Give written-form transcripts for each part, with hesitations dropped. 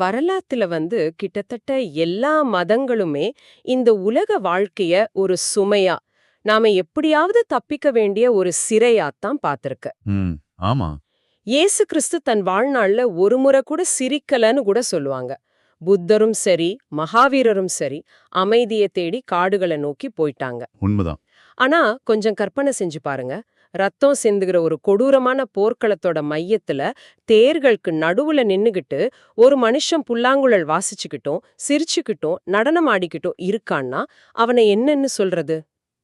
வரலாத்துல கிட்டத்தட்ட எல்லா மதங்களுமே இந்த உலக வாழ்க்கைய ஒரு சுமையா, நாம எப்படியாவது தப்பிக்க வேண்டிய ஒரு சிறையாத்தான் பார்த்திருக்கு. ம். ஆமா. இயேசு கிறிஸ்து தன் வாழ்நாள்ல ஒரு முறை கூட சிரிக்கலன்னு கூட சொல்லுவாங்க. புத்தரும் சரி, மகாவீரரும் சரி, அமைதியை தேடி காடுகளை நோக்கி போயிட்டாங்க. உண்மைதான். ஆனா கொஞ்சம் கற்பனை செஞ்சு பாருங்க. ரத்தம் சிந்துகிற ஒரு கொடூரமான போர்க்களத்தோட மையத்துல தேர்களுக்கு நடுவுல நின்னுகிட்டு ஒரு மனுஷன் புல்லாங்குழல் வாசிச்சுக்கிட்டும் சிரிச்சுக்கிட்டும் நடனம் ஆடிக்கிட்டும் இருக்கான்னா அவனை என்னன்னு சொல்றது?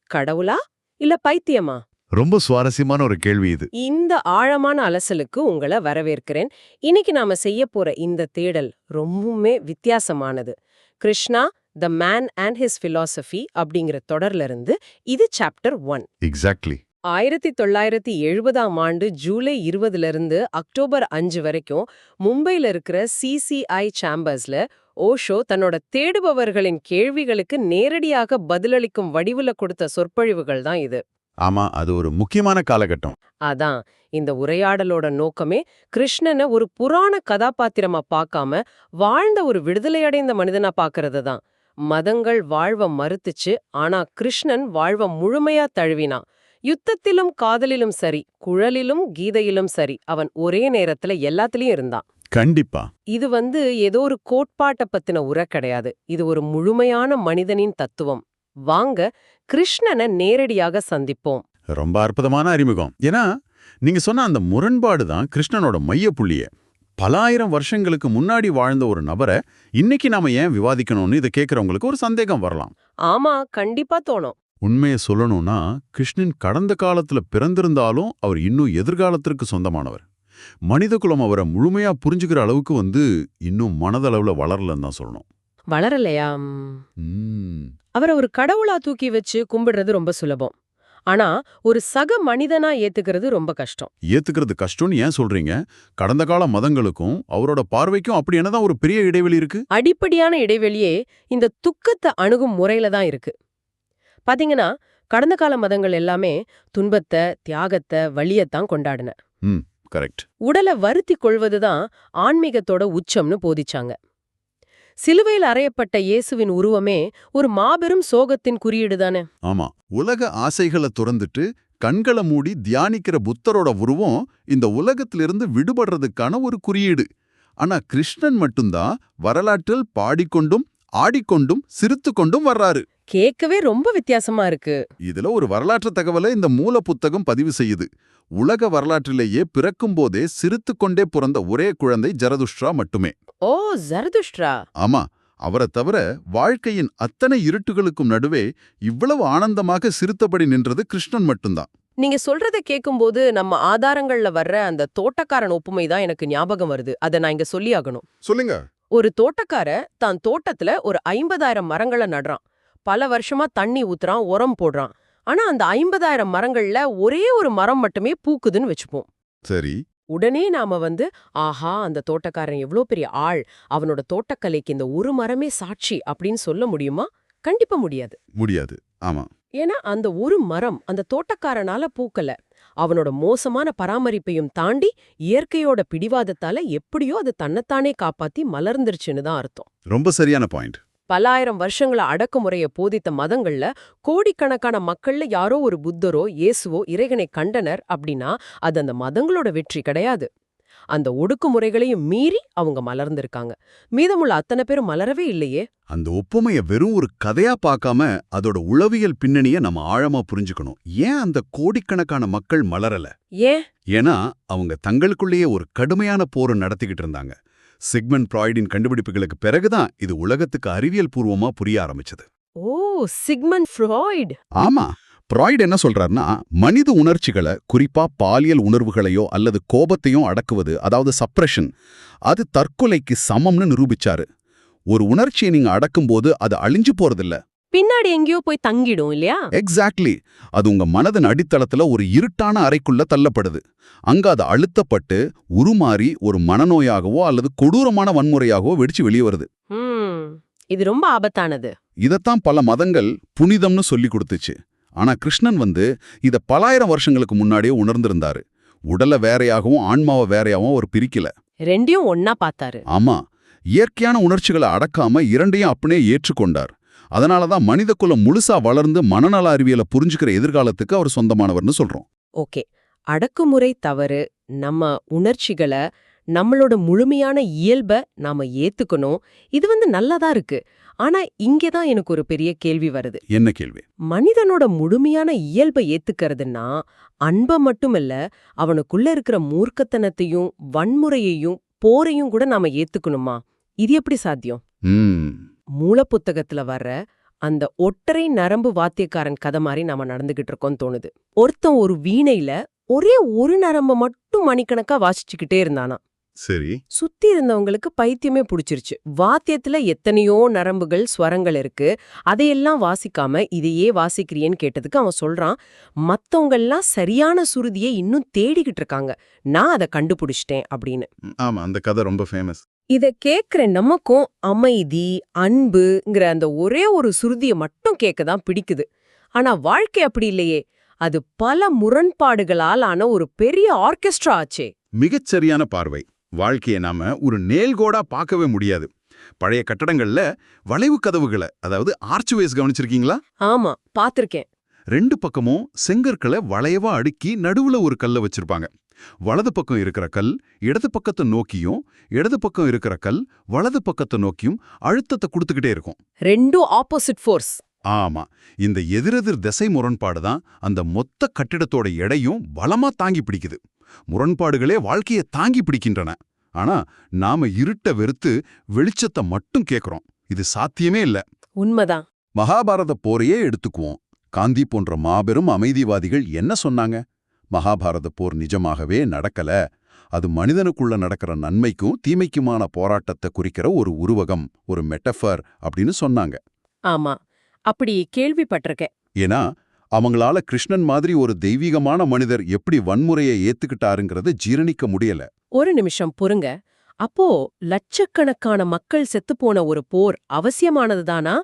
கடவுளா இல்ல பைத்தியமா? ரொம்ப சுவாரஸ்யமான ஒரு கேள்வி இது. இந்த ஆழமான அலசலுக்கு உங்களை வரவேற்கிறேன். இன்னைக்கு நாம செய்ய போற இந்த தேடல் ரொம்பவுமே வித்தியாசமானது. Krishna the man and his philosophy அப்படிங்கிற தொடர்ல இருந்து இது சாப்டர் 1. எக்ஸாக்ட்லி. 1970ஆம் ஆண்டு ஜூலை 20ல இருந்து அக்டோபர் 5 வரைக்கும் மும்பைல இருக்கிற சிசிஐ சேம்பர்ஸ்ல ஓஷோ தன்னோட தேடுபவர்களின் கேள்விகளுக்கு நேரடியாக பதிலளிக்கும் வடிவுல கொடுத்த சொற்பொழிவுகள் தான் இது. ஆமா, அது ஒரு முக்கியமான காலகட்டம். அதான் இந்த உரையாடலோட நோக்கமே கிருஷ்ணனை ஒரு புராண கதாபாத்திரமா பார்க்காம வாழ்ந்த ஒரு விடுதலையடைந்த மனிதனா பார்க்கறது தான். மதங்கள் வாழ்வ மறுத்துச்சு, ஆனா கிருஷ்ணன் வாழ்வ முழுமையா தழுவினான். யுத்தத்திலும் காதலிலும் சரி, குழலிலும் கீதையிலும் சரி, அவன் ஒரே நேரத்துல எல்லாத்துலயும் இருந்தான். கண்டிப்பா. இது ஏதோ ஒரு கோட்பாட்டை பத்தின உரை கிடையாது. இது ஒரு முழுமையான மனிதனின் தத்துவம். வாங்க கிருஷ்ணனை நேரடியாக சந்திப்போம். ரொம்ப அற்புதமான அறிமுகம். ஏன்னா நீங்க சொன்ன அந்த முரண்பாடு தான் கிருஷ்ணனோட மையப்புள்ளியே. பல ஆயிரம் வருஷங்களுக்கு முன்னாடி வாழ்ந்த ஒரு நபரை இன்னைக்கு நாம ஏன் விவாதிக்கணும்னு இதை கேட்கறவங்களுக்கு ஒரு சந்தேகம் வரலாம். ஆமா, கண்டிப்பா தோணும். உண்மையை சொல்லணும்னா கிருஷ்ணன் கடந்த காலத்துல பிறந்திருந்தாலும் அவர் இன்னும் எதிர்காலத்திற்கு சொந்தமானவர். மனிதகுலம் அவரை முழுமையா புரிஞ்சுக்கிற அளவுக்கு இன்னும் மனதளவுல வளரலன்னு தான் சொல்லணும். வளரலையா? அவரை ஒரு கடவுளா தூக்கி வச்சு கும்பிடுறது ரொம்ப சுலபம். ஆனா ஒரு சக மனிதனா ஏத்துக்கிறது ரொம்ப கஷ்டம். ஏத்துக்கிறது கஷ்டம்னு ஏன் சொல்றீங்க? கடந்த கால மதங்களுக்கும் அவரோட பார்வைக்கும் அப்படி என்னதான் ஒரு பெரிய இடைவெளி இருக்கு? அடிப்படையான இடைவெளியே இந்த துக்கத்தை அணுகும் முறையில தான் இருக்கு. பாத்தீங்கன்னா கடந்த கால மதங்கள் எல்லாமே துன்பத்தை, தியாகத்தை, வலியத்தான் கொண்டாடின. கரெக்ட். உடலை வருத்தி கொள்வதுதான் ஆன்மீகத்தோட உச்சம்னு போதிச்சாங்க. சிலுவையில் அறையப்பட்ட இயேசுவின் உருவமே ஒரு மாபெரும் சோகத்தின் குறியீடு தானே. ஆமா, உலக ஆசைகளை துறந்துட்டு கண்களை மூடி தியானிக்கிற புத்தரோட உருவம் இந்த உலகத்திலிருந்து விடுபடுறதுக்கான ஒரு குறியீடு. ஆனா கிருஷ்ணன் மட்டும்தான் வரலாற்றில் பாடிக்கொண்டும் ஆடிக்கொண்டும் சிரித்து கொண்டும் வர்றாரு. கேட்கவே ரொம்ப வித்தியாசமா இருக்கு. இதுல ஒரு வரலாற்று தகவலை இந்த மூல புத்தகம் பதிவு செய்யுது. உலக வரலாற்றிலேயே பிறக்கும் போதே சிரித்து கொண்டே பிறந்த ஒரே குழந்தை ஜரதுஷ்ட்ரா மட்டுமே. ஓ, ஜரதுஷ்ட்ரா. ஆமா, அவரை தவிர வாழ்க்கையின் அத்தனை இருட்டுகளுக்கும் நடுவே இவ்வளவு ஆனந்தமாக சிரித்தபடி நின்றது கிருஷ்ணன் மட்டும்தான். நீங்க சொல்றத கேட்கும்போது நம்ம ஆதாரங்கள்ல வர்ற அந்த தோட்டக்காரன் ஒப்புமை தான் எனக்கு ஞாபகம் வருது. அதை நான் இங்க சொல்லியாகணும். சொல்லுங்க. ஒரு தோட்டக்கார தான் தோட்டத்துல ஒரு 50,000 மரங்களை நடுறான். பல வருஷமா தண்ணி ஊத்துறான், உரம் போடுறான். ஆனா அந்த 50,000 மரங்கள்ல ஒரே ஒரு மரம் மட்டுமே பூக்குதுன்னு வச்சுப்போம். சரி. உடனே நாம ஆஹா, அந்த தோட்டக்காரன் எவ்வளோ பெரிய ஆள், அவனோட தோட்டக்கலைக்கு இந்த ஒரு மரமே சாட்சி அப்படின்னு சொல்ல முடியுமா? கண்டிப்பா முடியாது. முடியாது. ஆமா. ஏன்னா அந்த ஒரு மரம் அந்த தோட்டக்காரனால பூக்கல. அவனோட மோசமான பராமரிப்பையும் தாண்டி இயற்கையோட பிடிவாதத்தால எப்படியோ அது தன்னைத்தானே காப்பாத்தி மலர்ந்துருச்சுன்னு தான் அர்த்தம். ரொம்ப சரியான பாயிண்ட். பல ஆயிரம் வருஷங்கள அடக்குமுறைய போதித்த மதங்கள்ல கோடிக்கணக்கான மக்கள்ல யாரோ ஒரு புத்தரோ இயேசுவோ இறைவனை கண்டனர் அப்படின்னா அது அந்த மதங்களோட வெற்றி கிடையாது. அந்த ஒடுக்குமுறைகளையும் மீறி அவங்க மலர்ந்திருக்காங்க. மீதமுள்ள அத்தனை பேரும் மலரவே இல்லையே. அந்த ஒப்புமைய வெறும் ஒரு கதையா பார்க்காம அதோட உளவியல் பின்னணிய நம்ம ஆழமா புரிஞ்சுக்கணும். ஏன் அந்த கோடிக்கணக்கான மக்கள் மலரல? ஏன்? ஏன்னா அவங்க தங்களுக்குள்ளேயே ஒரு கடுமையான போரை நடத்திக்கிட்டு இருந்தாங்க. சிக்மண்ட் ஃப்ராய்டின் கண்டுபிடிப்புகளுக்கு பிறகுதான் இது உலகத்துக்கு அறிவியல் பூர்வமா புரிய ஆரம்பிச்சது. ஓ, சிக்மண்ட் ஃப்ராய்ட். ஆமா, ஃப்ராய்ட் என்ன சொல்றாருன்னா, மனித உணர்ச்சிகளை, குறிப்பா பாலியல் உணர்வுகளையோ அல்லது கோபத்தையோ அடக்குவது, அதாவது சப்ரஷன், அது தற்கொலைக்கு சமம்னு நிரூபிச்சாரு. ஒரு உணர்ச்சியை நீங்க அடக்கும்போது அது அழிஞ்சு போறதில்ல, பின்னாடி எங்கேயோ போய் தங்கிடும் இல்லையா? எக்ஸாக்ட்லி. அது உங்க மனதின் அடித்தளத்துல ஒரு இருட்டான அறைக்குள்ள தள்ளப்படுது. அங்க அது அழுத்தப்பட்டு உருமாறி ஒரு மனநோயாகவோ அல்லது கொடூரமான வன்முறையாகவோ வெடிச்சு வெளியே வருது. இது ரொம்ப ஆபத்தானது. இதத்தான் பல மதங்கள் புனிதம்னு சொல்லி கொடுத்துச்சு. ஆனா கிருஷ்ணன் இத பலாயிரம் வருஷங்களுக்கு முன்னாடியே உணர்ந்திருந்தாரு. உடலை வேறையாகவும் ஆன்மாவை வேறையாகவும் அவர் பிரிக்கல. ரெண்டையும் ஒன்னா பார்த்தாரு. ஆமா, இயற்கையான உணர்ச்சிகளை அடக்காம இரண்டையும் அப்படியே ஏற்றுக்கொண்டார். அதனாலதான் மனித குலம் முழுசா வளர்ந்து மனநல அறிவியலை புரிஞ்சுக்கிற எதிர்காலத்துக்கு அவர் சொந்தமானவர்னு சொல்றோம். ஓகே, அடக்குமுறை தவறு, நம்ம உணர்ச்சிகளை, நம்மளோட முழுமையான இயல்ப நாம ஏத்துக்கணும். இது நல்லதா இருக்கு. ஆனா இங்கதான் எனக்கு ஒரு பெரிய கேள்வி வருது. என்ன கேள்வி? மனிதனோட முழுமையான இயல்பை ஏத்துக்கிறதுன்னா அன்ப மட்டுமில்ல, அவனுக்குள்ள இருக்கிற மூர்க்கத்தனத்தையும் வன்முறையையும் போரையும் கூட நாம ஏத்துக்கணுமா? இது எப்படி சாத்தியம்? மூலப்புத்தகத்துல வர்ற அந்த ஒற்றை நரம்பு வாத்தியக்காரன் கதை மாதிரி நாம நடந்துகிட்டு இருக்கோம்னு தோணுது. ஒருத்தன் ஒரு வீணையில ஒரே ஒரு நரம்ப மட்டும் மணிக்கணக்கா வாசிச்சுக்கிட்டே இருந்தானா. சரி. சுத்தி இருந்தவங்களுக்கு பைத்தியமே புடிச்சிருச்சு. வாத்தியத்துல எத்தனையோ நரம்புகள், ஸ்வரங்கள் இருக்கு. அதையெல்லாம் வாசிக்காம இதையே வாசிக்கிறியேன்னு கேட்டதுக்கு அவன் சொல்றான், மத்தவங்கெல்லாம் சரியான சுருதியை இன்னும் தேடிக்கிட்டு இருக்காங்க, நான் அதை கண்டுபிடிச்சிட்டேன் அப்படின்னு. ஆமா, அந்த கதை ரொம்ப ஃபேமஸ். இத கேக்குற நமக்கும் அமைதி, அன்புங்கிற அந்த ஒரே ஒரு சுருதியை மட்டும் கேட்கதான் பிடிக்குது. ஆனா வாழ்க்கை அப்படி இல்லையே. அது பல முரண்பாடுகளால் ஆன ஒரு பெரிய ஆர்கெஸ்ட்ரா ஆச்சே. மிகச்சரியான பார்வை. வாழ்க்கையை நாம ஒரு நேல்கோடா பார்க்கவே முடியாது. பழைய கட்டடங்கள்ல வளைவு கதவுகளை, அதாவது ஆர்ச்வேஸ் கவனிச்சிருக்கீங்களா? ஆமா, பாத்திருக்கேன். 2 பக்கமும் செங்கற்களை வளையவா அடுக்கி நடுவுல ஒரு கல்லை வச்சிருப்பாங்க. வலது பக்கம் இருக்கிற கல் இடது பக்கத்தை நோக்கியும், இடது பக்கம் இருக்கிற கல் வலது பக்கத்தை நோக்கியும் அழுத்தத்தை கொடுத்துக்கிட்டே இருக்கும். 2 ஆப்போசிட் ஃபோர்ஸ். ஆமா, இந்த எதிரெதிர் திசை முரண்பாடு தான் அந்த மொத்த கட்டிடத்தோட எடையும் பலமா தாங்கி பிடிக்குது. முரண்பாடுகளே வாழ்க்கையை தாங்கி பிடிக்கின்றன. ஆனா நாம இருட்ட வெறுத்து வெளிச்சத்தை மட்டும் கேட்கிறோம். இது சாத்தியமே இல்ல. உண்மைதான். மகாபாரத போரையே எடுத்துக்குவோம். காந்தி போன்ற மாபெரும் அமைதிவாதிகள் என்ன சொன்னாங்க? மகாபாரத போர் நிஜமாகவே நடக்கல, அது மனிதனுக்குள்ள நடக்கிற நன்மைக்கும் தீமைக்குமான போராட்டத்தை குறிக்கிற ஒரு உருவகம், ஒரு மெட்டஃபர் அப்படின்னு சொன்னாங்க. ஆமா, அப்படி கேள்விப்பட்டிருக்கேன். ஏன்னா அவங்களால கிருஷ்ணன் மாதிரி ஒரு தெய்வீகமான மனிதர் எப்படி வன்முறையை ஏத்துக்கிட்டாருங்கிறத ஜீரணிக்க முடியல. ஒரு நிமிஷம் பொறுங்க. அப்போ லட்சக்கணக்கான மக்கள் செத்துப்போன ஒரு போர் அவசியமானதுதானா?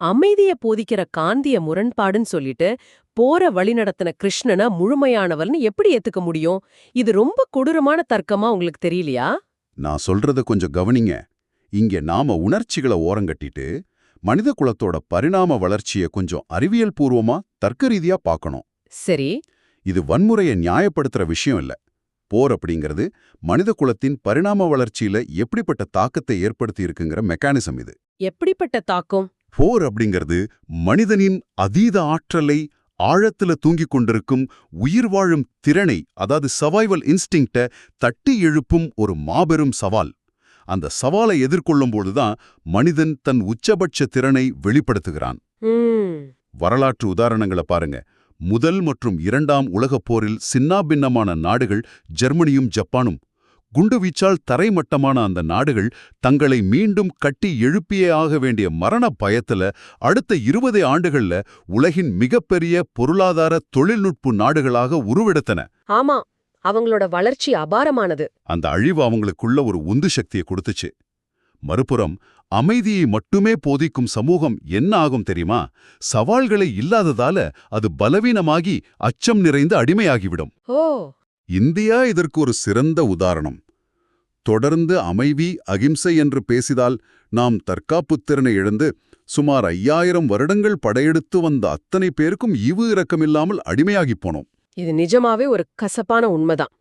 அமைதிய போதிக்கிற காந்திய முரண்பாடுன்னு சொல்லிட்டு போர வழிநடத்தின கிருஷ்ணனை முழுமையானவர்னு எப்படி ஏத்துக்க முடியும்? இது ரொம்ப கொடூரமான தர்க்கமா உங்களுக்கு தெரியலையா? நான் சொல்றத கொஞ்சம் கவனிங்க. இங்க நாம உணர்ச்சிகளை ஓரங்கட்டிட்டு மனித குலத்தோட பரிணாம வளர்ச்சியை கொஞ்சம் அறிவியல் பூர்வமா தர்க்க ரீதியா பார்க்கணும். சரி. இது வன்முறையை நியாயப்படுத்துற விஷயம் இல்ல. போர் அப்படிங்கிறது மனித குலத்தின் பரிணாம வளர்ச்சியில எப்படிப்பட்ட தாக்கத்தை ஏற்படுத்தி இருக்குங்கிற மெக்கானிசம் இது. எப்படிப்பட்ட தாக்கம்? போர் அப்படிங்கிறது மனிதனின் அதீத ஆற்றலை, ஆழத்துல தூங்கிக் கொண்டிருக்கும் உயிர் வாழும் திறனை, அதாவது சர்வைவல் இன்ஸ்டிங்க்ட தட்டி எழுப்பும் ஒரு மாபெரும் சவால். அந்த சவாலை எதிர்கொள்ளும்போதுதான் மனிதன் தன் உச்சபட்ச திறனை வெளிப்படுத்துகிறான். வரலாற்று உதாரணங்களை பாருங்க. முதல் மற்றும் 2ஆம் உலகப் போரில் சின்னாபின்னமான நாடுகள் ஜெர்மனியும் ஜப்பானும். குண்டுவீச்சால் தரைமட்டமான அந்த நாடுகள் தங்களை மீண்டும் கட்டி எழுப்பியே ஆக வேண்டிய மரண பயத்துல அடுத்த 20 ஆண்டுகள்ல உலகின் மிகப்பெரிய பொருளாதார தொழில்நுட்ப நாடுகளாக உருவெடுத்தன. ஆமா, அவங்களோட வளர்ச்சி அபாரமானது. அந்த அழிவு அவங்களுக்குள்ள ஒரு உந்து சக்தியை கொடுத்துச்சு. மறுபுறம் அமைதியை மட்டுமே போதிக்கும் சமூகம் என்ன ஆகும் தெரியுமா? சவால்களை இல்லாததால அது பலவீனமாகி அச்சம் நிறைந்து அடிமையாகிவிடும். ஓ, இந்தியா இதற்கு ஒரு சிறந்த உதாரணம். தொடர்ந்து அமைதி, அகிம்சை என்று பேசிதால் நாம் தற்காப்புத் திறனை இழந்து சுமார் 5000 வருடங்கள் படையெடுத்து வந்த அத்தனை பேருக்கும் ஈவு இரக்கமில்லாமல் அடிமையாகிப் போனோம். இது நிஜமாவே ஒரு கசப்பான உண்மைதான்.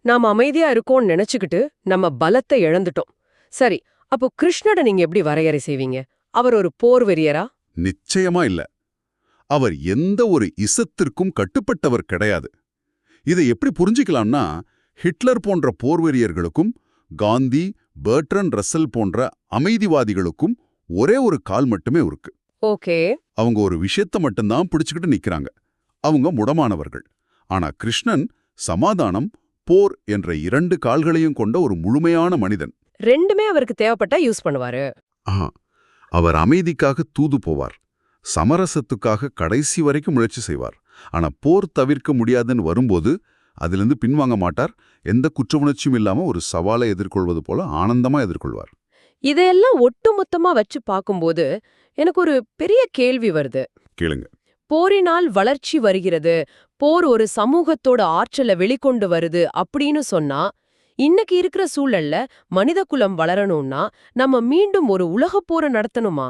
நாம அமைதியா இருக்கோம்னு நினைச்சுக்கிட்டு நம்ம பலத்தை இழந்துட்டோம். சரி, அப்போ கிருஷ்ணரை நீங்க எப்படி வரையறை செய்வீங்க? அவர் ஒரு போர் வெறியரா? நிச்சயமா இல்ல. அவர் எந்த ஒரு இசத்திற்கும் கட்டுப்பட்டவர் கிடையாது. இதை எப்படி புரிஞ்சிக்கலாம்னா, ஹிட்லர் போன்ற போர்வெறியர்களுக்கும் காந்தி, பெர்ட்ரன் ரசல் போன்ற அமைதிவாதிகளுக்கும் ஒரே ஒரு கால் மட்டுமே இருக்கு. ஓகே. அவங்க ஒரு விஷயத்தை மட்டும்தான் பிடிச்சுக்கிட்டு நிக்கிறாங்க. அவங்க முடமானவர்கள். ஆனா கிருஷ்ணன் சமாதானம், போர் என்ற 2 கால்களையும் கொண்ட ஒரு முழுமையான மனிதன். ரெண்டுமே அவருக்கு தேவைப்பட்டா யூஸ் பண்ணுவாரு. அவர் அமைதிக்காக தூது போவார், சமரசத்துக்காக கடைசி வரைக்கும் முயற்சி செய்வார். ஆனா போர் தவிர்க்க முடியாதுன்னு வரும்போது அதிலிருந்து பின்வாங்க மாட்டார். எந்த குற்ற உணர்ச்சியும் இல்லாம ஒரு சவாலை எதிர்கொள்வது போல ஆனந்தமா எதிர்கொள்வார். இதையெல்லாம் ஒட்டுமொத்தமா வச்சு பார்க்கும்போது எனக்கு ஒரு பெரிய கேள்வி வருது. கேளுங்க. போரினால் வளர்ச்சி வருகிறது, போர் ஒரு சமூகத்தோட ஆற்றலை வெளிக்கொண்டு வருது அப்படின்னு சொன்னா இன்னைக்கு இருக்கிற சூழல்ல மனித குலம் வளரணும்னா நம்ம மீண்டும் ஒரு உலகப் போரை நடத்தணுமா?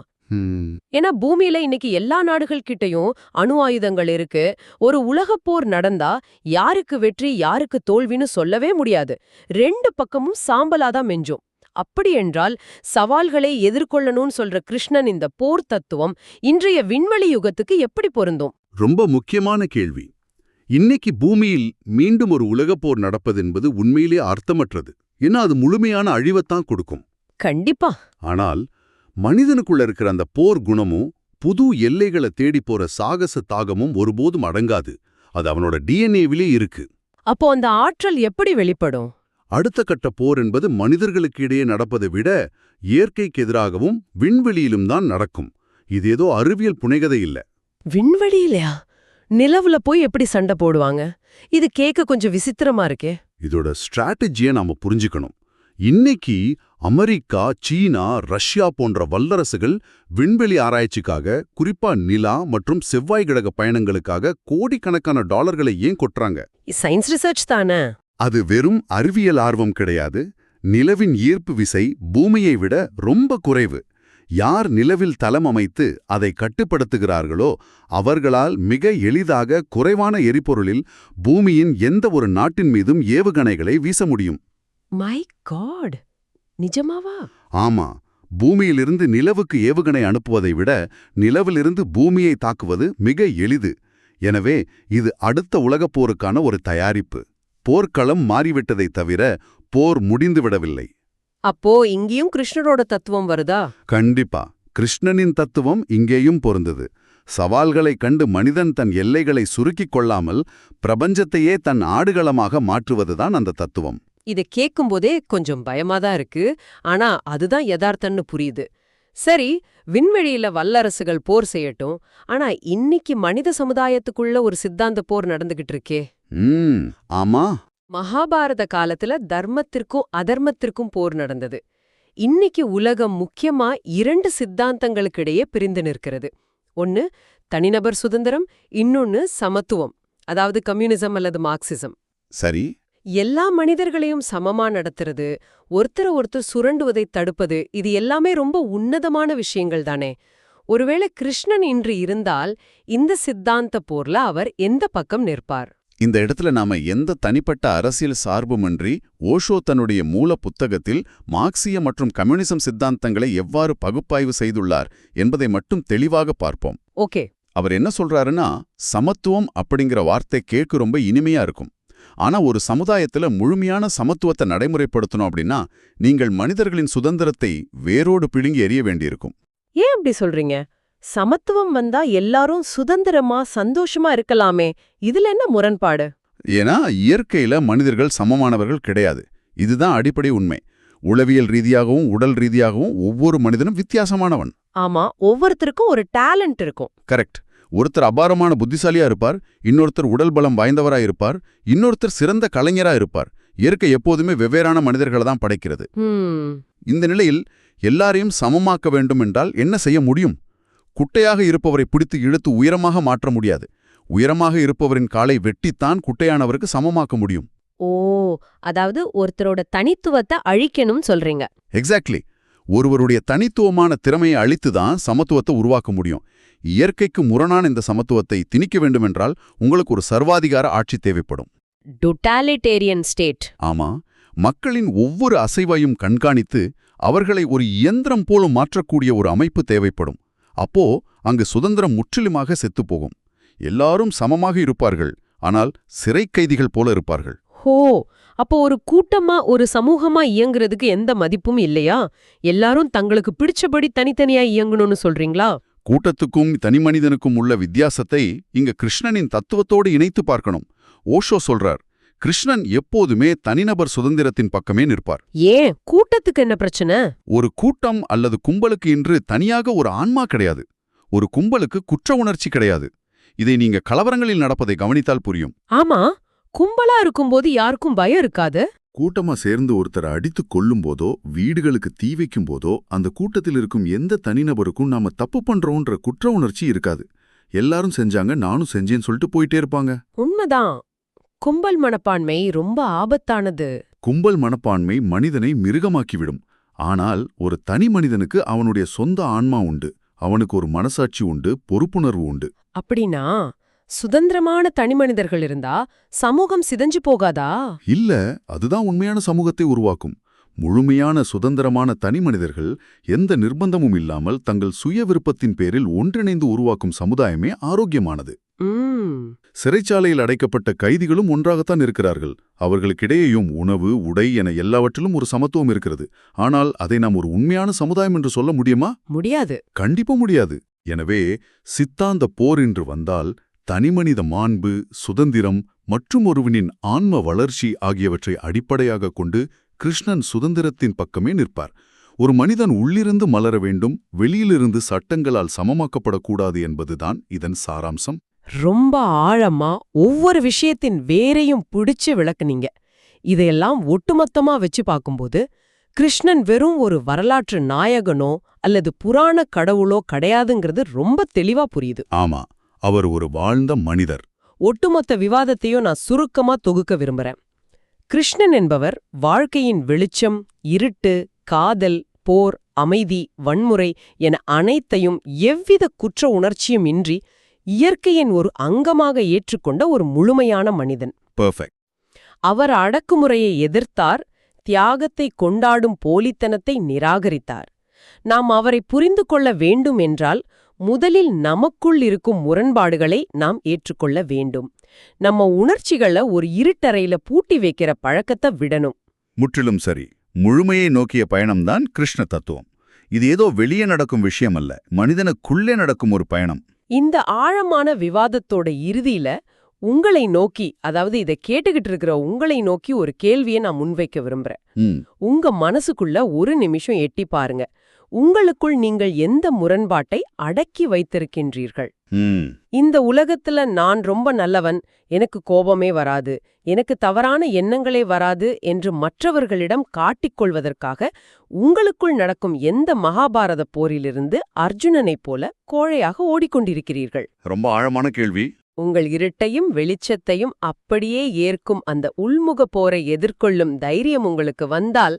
ஏன்னா பூமியில இன்னைக்கு எல்லா நாடுகள் கிட்டயும் அணு ஆயுதங்கள் இருக்கு. ஒரு உலகப் போர் நடந்தா யாருக்கு வெற்றி யாருக்கு தோல்வின்னு சொல்லவே முடியாது. ரெண்டு பக்கமும் சாம்பலாதான் மெஞ்சும். அப்படி என்றால் சவால்களை எதிர்கொள்ளணும்னு சொல்ற கிருஷ்ணன் இந்த போர் தத்துவம் இன்றைய விண்வெளி யுகத்துக்கு எப்படி பொருந்தும்? ரொம்ப முக்கியமான கேள்வி. இன்னைக்கு பூமியில் மீண்டும் ஒரு உலகப்போர் நடப்பது என்பது உண்மையிலே அர்த்தமற்றது. ஏன்னா அது முழுமையான அழிவைத்தான் கொடுக்கும். கண்டிப்பா. ஆனால் மனிதனுக்குள்ள இருக்கிற அந்த போர் குணமும் புது எல்லைகளை தேடி போற சாகச தாகமும் ஒருபோதும் அடங்காது. அது அவனோட டிஎன்ஏவிலே இருக்கு. அப்போ அந்த ஆற்றல் எப்படி வெளிப்படும்? அடுத்த கட்ட போர் என்பது மனிதர்களுக்கு இடையே நடப்பதை விட இயற்கைக்கு எதிராகவும் விண்வெளியிலும் தான் நடக்கும். இது ஏதோ அறிவியல் புனைகதை இல்ல. விண்வெளியிலயா? நிலவுல போய் எப்படி சண்டை போடுவாங்க? இது கேட்க கொஞ்சம் விசித்திரமா இருக்கே. இதோட ஸ்ட்ராட்டஜியை நாம புரிஞ்சுக்கணும். இன்னைக்கு அமெரிக்கா, சீனா, ரஷ்யா போன்ற வல்லரசுகள் விண்வெளி ஆராய்ச்சிக்காக, குறிப்பா நிலா மற்றும் செவ்வாய் கிரக பயணங்களுக்காக கோடிக்கணக்கான டாலர்களை ஏன் கொட்டுறாங்க? சயின்ஸ் ரிசர்ச் தானே? அது வெறும் அறிவியல் ஆர்வம் கிடையாது. நிலவின் ஈர்ப்பு விசை பூமியை விட ரொம்ப குறைவு. யார் நிலவில் தளம் அமைத்து அதை கட்டுப்படுத்துகிறார்களோ அவர்களால் மிக எளிதாக குறைவான எரிபொருளில் பூமியின் எந்த ஒரு நாட்டின் மீதும் ஏவுகணைகளை வீச முடியும். மை காட், நிஜமாவா? ஆமா, பூமியிலிருந்து நிலவுக்கு ஏவுகணை அனுப்புவதை விட நிலவிலிருந்து பூமியை தாக்குவது மிக எளிது. எனவே இது அடுத்த உலகப் போருக்கான ஒரு தயாரிப்பு. போர்க்களம் மாறிவிட்டதைத் தவிர போர் முடிந்துவிடவில்லை. அப்போ இங்கேயும் கிருஷ்ணரோட தத்துவம் வருதா? கண்டிப்பா. கிருஷ்ணனின் தத்துவம் இங்கேயும் பொருந்தது. சவால்களைக் கண்டு மனிதன் தன் எல்லைகளை சுருக்கிக் கொள்ளாமல் பிரபஞ்சத்தையே தன் ஆடுகளமாக மாற்றுவதுதான் அந்த தத்துவம். இதை கேட்கும்போதே கொஞ்சம் பயமாதான் இருக்கு. ஆனா அதுதான் யதார்த்தம்னு புரியுது. சரி, விண்வெளியில வல்லரசுகள் போர் செய்யட்டும். ஆனா இன்னைக்கு மனித சமுதாயத்துக்குள்ள ஒரு சித்தாந்த போர் நடந்துகிட்டு இருக்கே. ஆமா. மகாபாரத காலத்துல தர்மத்திற்கும் அதர்மத்திற்கும் போர் நடந்தது. இன்னைக்கு உலகம் முக்கியமா இரண்டு சித்தாந்தங்களுக்கிடையே பிரிந்து நிற்கிறது. ஒன்னு தனிநபர் சுதந்திரம், இன்னொன்னு சமத்துவம், அதாவது கம்யூனிசம் அல்லது மார்க்சிசம். சரி. எல்லா மனிதர்களையும் சமமா நடத்துறது, ஒருத்தர் சுரண்டுவதை தடுப்பது, இது எல்லாமே ரொம்ப உன்னதமான விஷயங்கள் தானே. ஒருவேளை கிருஷ்ணன் இன்று இருந்தால் இந்த சித்தாந்த போர்ல அவர் எந்த பக்கம் நிற்பார்? இந்த இடத்துல நாம எந்த தனிப்பட்ட அரசியல் சார்புமின்றி ஓஷோ தன்னுடைய மூல புத்தகத்தில் மார்க்சிய மற்றும் கம்யூனிசம் சித்தாந்தங்களை எவ்வாறு பகுப்பாய்வு செய்துள்ளார் என்பதை மட்டும் தெளிவாக பார்ப்போம். ஓகே. அவர் என்ன சொல்றாருன்னா, சமத்துவம் அப்படிங்கிற வார்த்தை கேட்க ரொம்ப இனிமையா இருக்கும். ஆனா ஒரு சமுதாயத்துல முழுமையான சமத்துவத்தை நடைமுறைப்படுத்தணும் அப்படின்னா நீங்கள் மனிதர்களின் சுதந்திரத்தை வேரோடு பிடுங்கி எறிய வேண்டியிருக்கும். ஏன் அப்படி சொல்றீங்க? சமத்துவம் வந்தா எல்லாரும் சுதந்திரமா சந்தோஷமா இருக்கலாமே, இதுல என்ன முரண்பாடு? ஏன்னா இயற்கையில மனிதர்கள் சமமானவர்கள் கிடையாது. இதுதான் அடிப்படை உண்மை. உளவியல் ரீதியாகவும் உடல் ரீதியாகவும் ஒவ்வொரு மனிதனும் வித்தியாசமானவன். ஆமா, ஒவ்வொருத்தருக்கும் ஒரு டேலண்ட் இருக்கும். கரெக்ட். ஒருத்தர் அபாரமான புத்திசாலியா இருப்பார், இன்னொருத்தர் உடல் பலம் வாய்ந்தவரா இருப்பார், இன்னொருத்தர் சிறந்த கலைஞரா இருப்பார். இயற்கை எப்போதுமே வெவ்வேறான மனிதர்களை தான் படைக்கிறது. இந்த நிலையில் எல்லாரையும் சமமாக்க வேண்டும் என்றால் என்ன செய்ய முடியும்? குட்டையாக இருப்பவரை பிடித்து இழுத்து உயரமாக மாற்ற முடியாது. உயரமாக இருப்பவரின் காலை வெட்டித்தான் குட்டையானவருக்கு சமமாக்க முடியும். ஓ, அதாவது ஒருத்தரோட தனித்துவத்தை அழிக்கணும் சொல்றீங்க. எக்ஸாக்ட்லி. ஒருவருடைய தனித்துவமான திறமையை அழித்துதான் சமத்துவத்தை உருவாக்க முடியும். இயற்கைக்கு முரணான இந்த சமத்துவத்தை திணிக்க வேண்டுமென்றால் உங்களுக்கு ஒரு சர்வாதிகார ஆட்சி தேவைப்படும். டோட்டாலிட்டேரியன் ஸ்டேட். ஆமா. மக்களின் ஒவ்வொரு அசைவையும் கண்காணித்து அவர்களை ஒரு இயந்திரம் போல மாற்றக்கூடிய ஒரு அமைப்பு தேவைப்படும். அப்போ அங்கு சுதந்திரம் முற்றிலுமாக செத்துப்போகும். எல்லாரும் சமமாக இருப்பார்கள், ஆனால் சிறை கைதிகள் போல இருப்பார்கள். ஹோ, அப்போ ஒரு கூட்டமா ஒரு சமூகமா இயங்குறதுக்கு எந்த மதிப்பும் இல்லையா? எல்லாரும் தங்களுக்கு பிடிச்சபடி தனித்தனியா இயங்கணும்னு சொல்றீங்களா? கூட்டத்துக்கும் தனிமனிதனுக்கும் உள்ள வித்தியாசத்தை இங்க கிருஷ்ணனின் தத்துவத்தோடு இணைத்து பார்க்கணும். ஓஷோ சொல்றார், கிருஷ்ணன் எப்போதுமே தனிநபர் சுதந்திரத்தின் பக்கமே நிற்பார். ஏன்? கூட்டத்துக்கு என்ன பிரச்சனை? ஒரு கூட்டம் அல்லது கும்பலுக்கு இன்று தனியாக ஒரு ஆன்மா கிடையாது. ஒரு கும்பலுக்கு குற்ற உணர்ச்சி கிடையாது. இதை நீங்க கலவரங்களில் நடப்பதை கவனித்தால் புரியும். ஆமா, கும்பலா இருக்கும்போது யாருக்கும் பயம் இருக்காது. கூட்டமா சேர்ந்து ஒருத்தரை அடித்துக் கொல்லும் போதோ வீடுகளுக்கு தீ வைக்கும் போதோ அந்த கூட்டத்தில் இருக்கும் எந்த தனிநபருக்கும் நாம தப்பு பண்றோன்ற குற்ற உணர்ச்சி இருக்காது. எல்லாரும் செஞ்சாங்க, நானும் செஞ்சேன்னு சொல்லிட்டு போயிட்டே இருப்பாங்க. உண்மைதான். கும்பல் மனப்பான்மை ரொம்ப ஆபத்தானது. கும்பல் மனப்பான்மை மனிதனை மிருகமாக்கிவிடும். ஆனால் ஒரு தனி மனிதனுக்கு அவனுடைய சொந்த ஆன்மா உண்டு. அவனுக்கு ஒரு மனசாட்சி உண்டு, பொறுப்புணர்வு உண்டு. அப்படின்னா சுதந்திரமான தனிமனிதர்கள் இருந்தா சமூகம் சிதைஞ்சு போகாதா? இல்ல, அதுதான் உண்மையான சமூகத்தை உருவாக்கும். முழுமையான சுதந்திரமான தனி மனிதர்கள் எந்த நிர்பந்தமும் இல்லாமல் தங்கள் சுய விருப்பத்தின் பேரில் ஒன்றிணைந்து உருவாக்கும் சமுதாயமே ஆரோக்கியமானது. சிறைச்சாலையில் அடைக்கப்பட்ட கைதிகளும் ஒன்றாகத்தான் இருக்கிறார்கள். அவர்களுக்கிடையேயும் உணவு, உடை என எல்லாவற்றிலும் ஒரு சமத்துவம் இருக்கிறது. ஆனால் அதை நாம் ஒரு உண்மையான சமுதாயம் என்று சொல்ல முடியுமா? முடியாது. கண்டிப்பா முடியாது. எனவே சித்தாந்த போர் என்று வந்தால் தனிமனித மாண்பு, சுதந்திரம் மற்றும் ஒருவனின் ஆன்ம வளர்ச்சி ஆகியவற்றை அடிப்படையாக கொண்டு கிருஷ்ணன் சுதந்திரத்தின் பக்கமே நிற்பார். ஒரு மனிதன் உள்ளிருந்து மலர வேண்டும், வெளியிலிருந்து சட்டங்களால் சமமாக்கப்படக்கூடாது என்பதுதான் இதன் சாராம்சம். ரொம்ப ஆழமா ஒவ்வொரு விஷயத்தின் வேரையும் பிடிச்சு விளக்குனீங்க. இதையெல்லாம் ஒட்டுமொத்தமா வச்சு பார்க்கும்போது கிருஷ்ணன் வெறும் ஒரு வரலாற்று நாயகனோ அல்லது புராண கடவுளோ கிடையாதுங்கிறது ரொம்ப தெளிவா புரியுது. ஆமா, அவர் ஒரு வாழ்ந்த மனிதர். ஒட்டுமொத்த விவாதத்தையும் நான் சுருக்கமா தொகுக்க விரும்புறேன். கிருஷ்ணன் என்பவர் வாழ்க்கையின் வெளிச்சம், இருட்டு, காதல், போர், அமைதி, வன்முறை என அனைத்தையும் எவ்வித குற்ற உணர்ச்சியும் இன்றி இயற்கையின் ஒரு அங்கமாக ஏற்றுக்கொண்ட ஒரு முழுமையான மனிதன். பெர்ஃபெக்ட். அவர் அடக்குமுறையை எதிர்த்தார், தியாகத்தை கொண்டாடும் போலித்தனத்தை நிராகரித்தார். நாம் அவரை புரிந்து கொள்ள வேண்டும் என்றால் முதலில் நமக்குள் இருக்கும் முரண்பாடுகளை நாம் ஏற்றுக்கொள்ள வேண்டும். நம்ம உணர்ச்சிகளை ஒரு இருட்டறையில பூட்டி வைக்கிற பழக்கத்தை விடணும். முற்றிலும் சரி. முழுமையை நோக்கிய பயணம்தான் கிருஷ்ண தத்துவம். இது ஏதோ வெளியே நடக்கும் விஷயம் அல்ல, மனிதனுக்குள்ளே நடக்கும் ஒரு பயணம். இந்த ஆழமான விவாதத்தோட இறுதியில உங்களை நோக்கி, அதாவது இதை கேட்டுக்கிட்டு இருக்கிற உங்களை நோக்கி ஒரு கேள்வியை நான் முன்வைக்க விரும்புறேன். உங்க மனசுக்குள்ள ஒரு நிமிஷம் எட்டி பாருங்க. உங்களுக்குள் நீங்கள் எந்த முரண்பாட்டை அடக்கி வைத்திருக்கின்றீர்கள்? இந்த உலகத்துல நான் ரொம்ப நல்லவன், எனக்கு கோபமே வராது, எனக்கு தவறான எண்ணங்களே வராது என்று மற்றவர்களிடம் காட்டிக்கொள்வதற்காக உங்களுக்குள் நடக்கும் எந்த மகாபாரத போரிலிருந்து அர்ஜுனனைப் போல கோழையாக ஓடிக்கொண்டிருக்கிறீர்கள்? ரொம்ப ஆழமான கேள்வி. உங்கள் இருட்டையும் வெளிச்சத்தையும் அப்படியே ஏற்கும் அந்த உள்முக போரை எதிர்கொள்ளும் தைரியம் உங்களுக்கு வந்தால்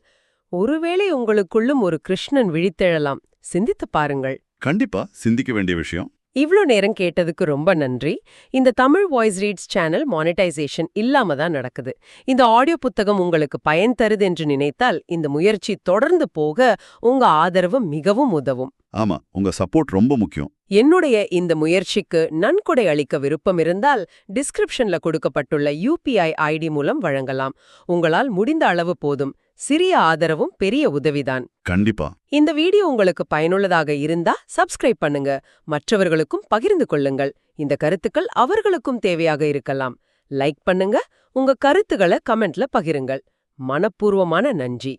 ஒருவேளை உங்களுக்குள்ளும் ஒரு கிருஷ்ணன் விழித்தெழலாம். சிந்தித்து பாருங்கள். கண்டிப்பா சிந்திக்க வேண்டிய விஷயம். இவ்ளோ நேரம் கேட்டதுக்கு ரொம்ப நன்றி. இந்த Tamil voice reads channel monetisation இல்லாம தான் நடக்குது. இந்த ஆடியோ புத்தகம் உங்களுக்கு பயன் தருது என்று நினைத்தால் இந்த முயற்சி தொடர்ந்து போக உங்க ஆதரவு மிகவும் உதவும். ஆமா, உங்க சப்போர்ட் ரொம்ப முக்கியம். என்னுடைய இந்த முயற்சிக்கு நன்கொடை அளிக்க விருப்பம் இருந்தால் டிஸ்கிரிப்ஷன்ல கொடுக்கப்பட்டுள்ள UPI ID மூலம் வழங்கலாம். உங்களால் முடிந்த அளவு போதும். சிறிய ஆதரவும் பெரிய உதவிதான். கண்டிப்பா. இந்த வீடியோ உங்களுக்கு பயனுள்ளதாக இருந்தா சப்ஸ்கிரைப் பண்ணுங்க, மற்றவர்களுக்கும் பகிர்ந்து கொள்ளுங்கள். இந்த கருத்துக்கள் அவர்களுக்கும் தேவையாக இருக்கலாம். லைக் பண்ணுங்க, உங்க கருத்துக்களை கமெண்ட்ல பகிருங்கள். மனப்பூர்வமான நன்றி.